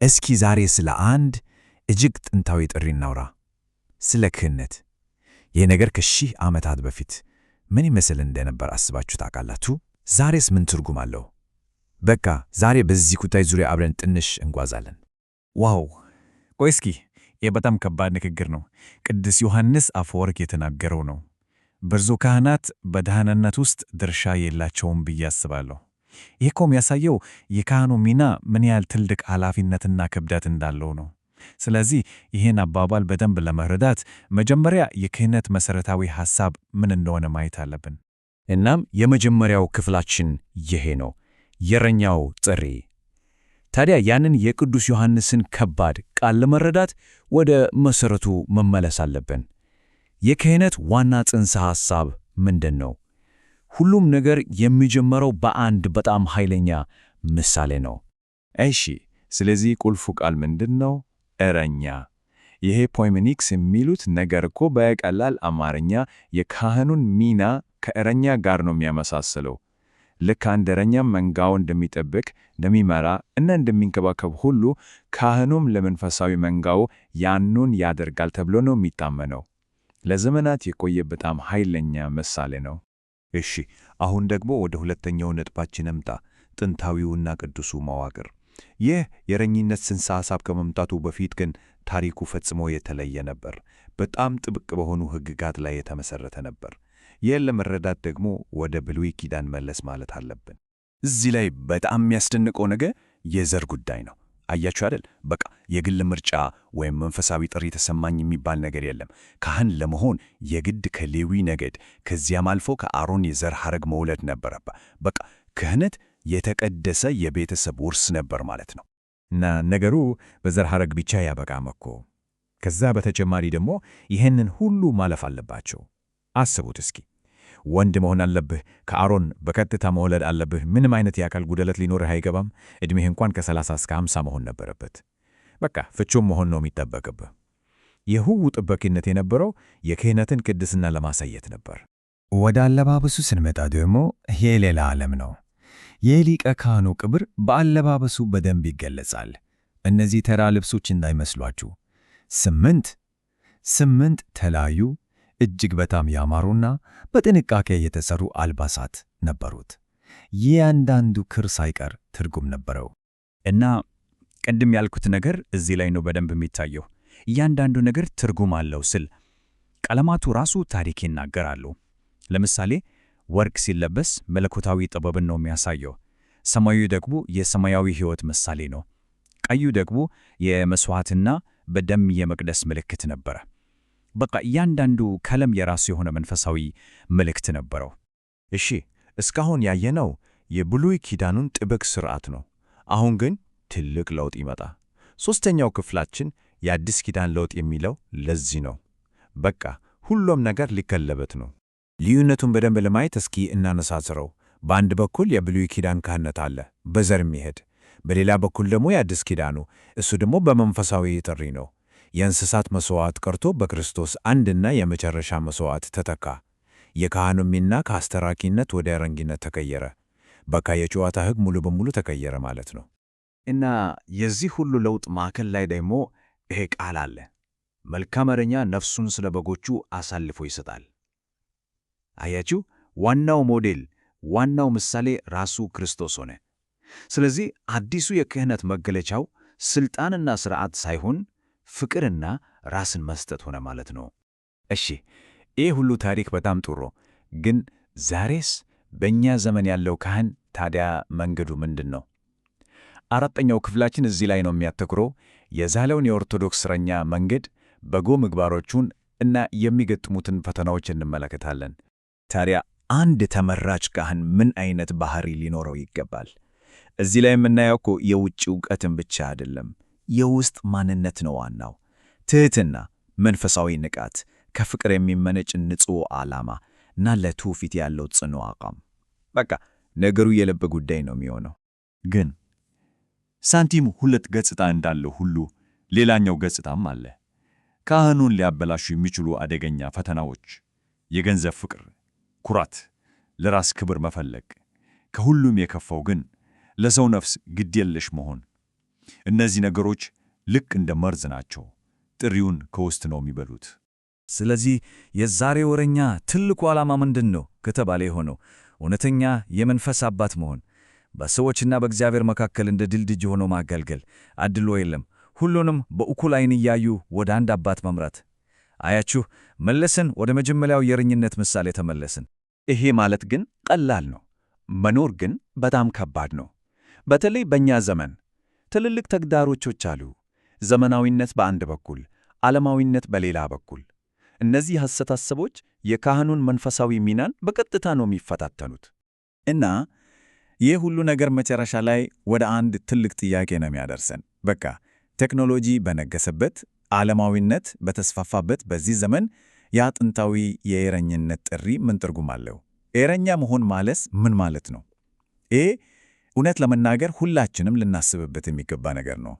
እስኪ ዛሬ ስለ አንድ እጅግ ጥንታዊ ጥሪ እናውራ፣ ስለ ክህነት። ይህ ነገር ከሺህ ዓመታት በፊት ምን ይመስል እንደነበር አስባችሁ ታውቃላችሁ? ዛሬስ ምን ትርጉም አለው? በቃ ዛሬ በዚህ ጉዳይ ዙሪያ አብረን ትንሽ እንጓዛለን። ዋው! ቆይ እስኪ፣ ይህ በጣም ከባድ ንግግር ነው። ቅዱስ ዮሐንስ አፈወርቅ የተናገረው ነው። ብዙ ካህናት በደህንነት ውስጥ ድርሻ የላቸውም ብዬ አስባለሁ። ይህ እኮ የሚያሳየው የካህኑ ሚና ምን ያህል ትልቅ ኃላፊነትና ክብደት እንዳለው ነው። ስለዚህ ይህን አባባል በደንብ ለመረዳት መጀመሪያ የክህነት መሠረታዊ ሐሳብ ምን እንደሆነ ማየት አለብን። እናም የመጀመሪያው ክፍላችን ይሄ ነው፣ የእረኛው ጥሪ። ታዲያ ያንን የቅዱስ ዮሐንስን ከባድ ቃል ለመረዳት ወደ መሠረቱ መመለስ አለብን። የክህነት ዋና ጽንሰ ሐሳብ ምንድን ነው? ሁሉም ነገር የሚጀምረው በአንድ በጣም ኃይለኛ ምሳሌ ነው። እሺ፣ ስለዚህ ቁልፉ ቃል ምንድን ነው? እረኛ። ይሄ ፖይሜኒክስ የሚሉት ነገር እኮ በቀላል አማርኛ የካህኑን ሚና ከእረኛ ጋር ነው የሚያመሳስለው። ልክ አንድ እረኛ መንጋው እንደሚጠብቅ፣ እንደሚመራ እና እንደሚንከባከብ ሁሉ ካህኑም ለመንፈሳዊ መንጋው ያኑን ያደርጋል ተብሎ ነው የሚታመነው። ለዘመናት የቆየ በጣም ኃይለኛ ምሳሌ ነው። እሺ፣ አሁን ደግሞ ወደ ሁለተኛው ነጥባችን እንምጣ፣ ጥንታዊውና ቅዱሱ መዋቅር። ይህ የእረኝነት ጽንሰ ሐሳብ ከመምጣቱ በፊት ግን ታሪኩ ፈጽሞ የተለየ ነበር። በጣም ጥብቅ በሆኑ ሕግጋት ላይ የተመሠረተ ነበር። ይህን ለመረዳት ደግሞ ወደ ብሉይ ኪዳን መለስ ማለት አለብን። እዚህ ላይ በጣም የሚያስደንቀው ነገር የዘር ጉዳይ ነው። አያችሁ አይደል? በቃ የግል ምርጫ ወይም መንፈሳዊ ጥሪ ተሰማኝ የሚባል ነገር የለም። ካህን ለመሆን የግድ ከሌዊ ነገድ ከዚያም አልፎ ከአሮን የዘር ሐረግ መውለድ ነበረበት። በቃ ክህነት የተቀደሰ የቤተሰብ ውርስ ነበር ማለት ነው። እና ነገሩ በዘር ሐረግ ብቻ ያበቃም እኮ። ከዛ በተጨማሪ ደግሞ ይህንን ሁሉ ማለፍ አለባቸው። አስቡት እስኪ፣ ወንድ መሆን አለብህ፣ ከአሮን በቀጥታ መውለድ አለብህ። ምንም አይነት የአካል ጉድለት ሊኖርህ አይገባም። ዕድሜህ እንኳን ከ30 እስከ 50 መሆን ነበረበት። በቃ ፍጹም መሆን ነው የሚጠበቅብህ። የሁሉ ጥበቅነት የነበረው የክህነትን ቅድስና ለማሳየት ነበር። ወደ አለባበሱ ስንመጣ ደግሞ ይሄ ሌላ ዓለም ነው። የሊቀ ካህኑ ክብር በአለባበሱ በደንብ ይገለጻል። እነዚህ ተራ ልብሶች እንዳይመስሏችሁ። ስምንት ተለያዩ እጅግ በጣም ያማሩና በጥንቃቄ የተሰሩ አልባሳት ነበሩት። እያንዳንዱ ክር ሳይቀር ትርጉም ነበረው። እና ቅድም ያልኩት ነገር እዚህ ላይ ነው በደንብ የሚታየው። እያንዳንዱ ነገር ትርጉም አለው ስል ቀለማቱ ራሱ ታሪክ ይናገራሉ። ለምሳሌ ወርቅ ሲለበስ መለኮታዊ ጥበብን ነው የሚያሳየው። ሰማያዊ ደግሞ የሰማያዊ ሕይወት ምሳሌ ነው። ቀዩ ደግሞ የመሥዋዕትና በደም የመቅደስ ምልክት ነበረ። በቃ እያንዳንዱ ቀለም የራሱ የሆነ መንፈሳዊ ምልክት ነበረው። እሺ፣ እስካሁን ያየነው የብሉይ ኪዳኑን ጥብቅ ሥርዓት ነው። አሁን ግን ትልቅ ለውጥ ይመጣ። ሦስተኛው ክፍላችን የአዲስ ኪዳን ለውጥ የሚለው ለዚህ ነው። በቃ ሁሉም ነገር ሊከለበት ነው። ልዩነቱን በደንብ ለማየት እስኪ እናነሳስረው። በአንድ በኩል የብሉይ ኪዳን ካህነት አለ፣ በዘር የሚሄድ። በሌላ በኩል ደግሞ የአዲስ ኪዳኑ፣ እሱ ደግሞ በመንፈሳዊ ጥሪ ነው። የእንስሳት መሥዋዕት ቀርቶ በክርስቶስ አንድና የመጨረሻ መሥዋዕት ተተካ። የካህኑ ሚና ከአስተራኪነት ወደ እረኝነት ተቀየረ። በቃ የጨዋታ ሕግ ሙሉ በሙሉ ተቀየረ ማለት ነው። እና የዚህ ሁሉ ለውጥ ማዕከል ላይ ደግሞ ይሄ ቃል አለ። መልካም እረኛ ነፍሱን ስለ በጎቹ አሳልፎ ይሰጣል። አያችሁ፣ ዋናው ሞዴል፣ ዋናው ምሳሌ ራሱ ክርስቶስ ሆነ። ስለዚህ አዲሱ የክህነት መገለጫው ሥልጣንና ሥርዓት ሳይሆን ፍቅርና ራስን መስጠት ሆነ ማለት ነው። እሺ፣ ይህ ሁሉ ታሪክ በጣም ጥሩ፣ ግን ዛሬስ በእኛ ዘመን ያለው ካህን ታዲያ መንገዱ ምንድን ነው? አራተኛው ክፍላችን እዚህ ላይ ነው የሚያተኩረው። የዛሬውን የኦርቶዶክስ እረኛ መንገድ፣ በጎ ምግባሮቹን እና የሚገጥሙትን ፈተናዎች እንመለከታለን። ታዲያ አንድ ተመራጭ ካህን ምን አይነት ባህሪ ሊኖረው ይገባል? እዚህ ላይ የምናየው እኮ የውጭ ዕውቀትን ብቻ አይደለም፣ የውስጥ ማንነት ነው ዋናው። ትሕትና፣ መንፈሳዊ ንቃት፣ ከፍቅር የሚመነጭ ንጹሕ ዓላማ እና ለትውፊት ያለው ጽኑ አቋም። በቃ ነገሩ የልብ ጉዳይ ነው የሚሆነው። ግን ሳንቲም ሁለት ገጽታ እንዳለው ሁሉ ሌላኛው ገጽታም አለ። ካህኑን ሊያበላሹ የሚችሉ አደገኛ ፈተናዎች፣ የገንዘብ ፍቅር፣ ኩራት፣ ለራስ ክብር መፈለግ። ከሁሉም የከፋው ግን ለሰው ነፍስ ግድ የለሽ መሆን። እነዚህ ነገሮች ልክ እንደ መርዝ ናቸው። ጥሪውን ከውስጥ ነው የሚበሉት። ስለዚህ የዛሬው እረኛ ትልቁ ዓላማ ምንድን ነው ከተባለ የሆነው እውነተኛ የመንፈስ አባት መሆን፣ በሰዎችና በእግዚአብሔር መካከል እንደ ድልድይ ሆኖ ማገልገል፣ አድሎ የለም፣ ሁሉንም በእኩል ዓይን እያዩ ወደ አንድ አባት መምራት። አያችሁ፣ መለስን ወደ መጀመሪያው የእረኝነት ምሳሌ ተመለስን። ይሄ ማለት ግን ቀላል ነው፣ መኖር ግን በጣም ከባድ ነው። በተለይ በእኛ ዘመን ትልልቅ ተግዳሮቶች አሉ። ዘመናዊነት በአንድ በኩል፣ ዓለማዊነት በሌላ በኩል። እነዚህ አስተሳሰቦች የካህኑን መንፈሳዊ ሚናን በቀጥታ ነው የሚፈታተኑት። እና ይህ ሁሉ ነገር መጨረሻ ላይ ወደ አንድ ትልቅ ጥያቄ ነው የሚያደርሰን። በቃ ቴክኖሎጂ በነገሰበት፣ ዓለማዊነት በተስፋፋበት በዚህ ዘመን ያ ጥንታዊ የእረኝነት ጥሪ ምን ትርጉም አለው? እረኛ መሆን ማለት ምን ማለት ነው? ይህ እውነት ለመናገር ሁላችንም ልናስብበት የሚገባ ነገር ነው።